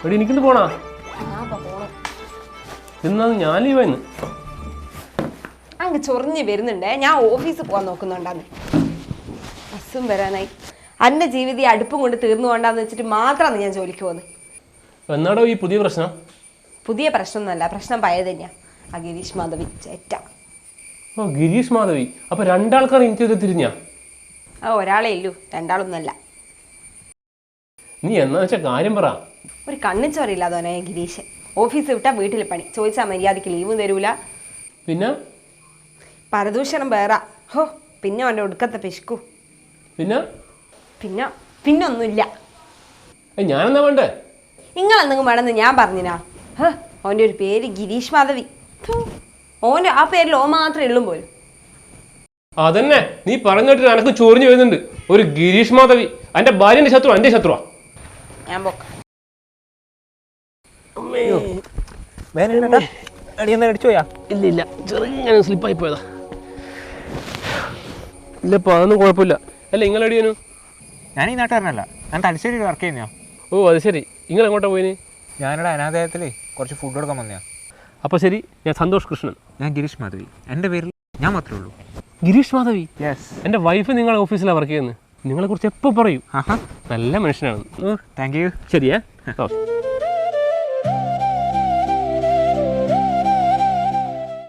എടി എനിക്കിന്ന് പോണാ എന്നാ ഞാൻ ലീവായിരുന്നു. അങ്ങ് ചൊറിഞ്ഞ് വരുന്നുണ്ടേ. ഞാൻ ഓഫീസിൽ പോകാൻ നോക്കുന്നുണ്ടാന്ന്. ബസ്സും വരാനായി. എൻ്റെ ജീവിതം അടുപ്പും കൊണ്ട് തീർന്നു കൊണ്ടാന്ന് വെച്ചിട്ട് മാത്രമാണ് ഞാൻ ജോലിക്ക് പോകുന്നത്. എന്നാടോ ഈ പുതിയ പ്രശ്നം? പുതിയ പ്രശ്നമൊന്നുമല്ല, പ്രശ്നം പഴയത് തന്നെയാണ്. ആ ഗിരീഷ് മാധവി ചേറ്റ. ഓ ഗിരീഷ് മാധവി. അപ്പൊ രണ്ടാൾക്കാർ എനിക്ക് തിരിഞ്ഞാ? ആ ഒരാളേ ഇല്ലൂ, രണ്ടാളൊന്നുമല്ല. നീ എന്നാ വെച്ചാ കാര്യം പറ. ഒരു കണ്ണിച്ചോറില്ലാതോനെ ഗിരീഷ്. ഓഫീസ് വിട്ടാൽ വീട്ടിൽ പണി, ചോദിച്ചാൽ മര്യാദയ്ക്ക് ലീവും തരൂല. പിന്നെ പരദൂഷണം വേറെ. ഹോ, പിന്നെ അവൻ്റെ ഒടുക്കത്തെ പിശുക്കു. പിന്നെ പിന്നെ പിന്നെ ഒന്നുമില്ല. ഞാനെന്നാ വേണ്ടേ? നിങ്ങളെന്തെങ്കിലും വേണമെന്ന് ഞാൻ പറഞ്ഞിനാ? അവൻ്റെ ഒരു പേര് ഗിരീഷ് മാധവി. ഓൻ്റെ ആ പേരിൽ ഓ മാത്രമേ ഉള്ളൂ പോലും. അതന്നെ നീ പറഞ്ഞിട്ട് എനക്ക് ചൊറിഞ്ഞു വരുന്നുണ്ട്. ഒരു ഗിരീഷ് മാധവി. എന്റെ ഭാര്യന്റെ ശത്രു എന്റെ ശത്രുവാ. ഞാൻ പോക്കാം. ഇല്ല ഇല്ല, ചെറുങ്ങനെ സ്ലിപ്പായി പോയതാ. ഇല്ലപ്പോ അതൊന്നും കുഴപ്പമില്ല. അല്ല നിങ്ങൾ എവിടെയാനു? ഞാൻ ഈ നാട്ടുകാരനല്ല, ഞാൻ തലശ്ശേരി വർക്ക് ചെയ്യുന്നോ. ഓ അത് ശരി. നിങ്ങൾ എങ്ങോട്ടാ പോയിന്? ഞാനിവിടെ അനാഥാലയത്തിൽ കുറച്ച് ഫുഡ് കൊടുക്കാൻ വന്നതാ. അപ്പോൾ ശരി, ഞാൻ സന്തോഷ് കൃഷ്ണൻ. ഞാൻ ഗിരീഷ് മാധവി. എൻ്റെ പേരിൽ ഞാൻ മാത്രമേ ഉള്ളൂ. ഗിരീഷ് മാധവി? യെസ്. എൻ്റെ വൈഫ് നിങ്ങളെ ഓഫീസിലാണ് വർക്ക് ചെയ്യുന്നത്. നിങ്ങളെ കുറിച്ച് എപ്പോൾ പറയും. ആഹാ, നല്ല മനുഷ്യനാണ്. Thank you. ശരിയേ? ഓ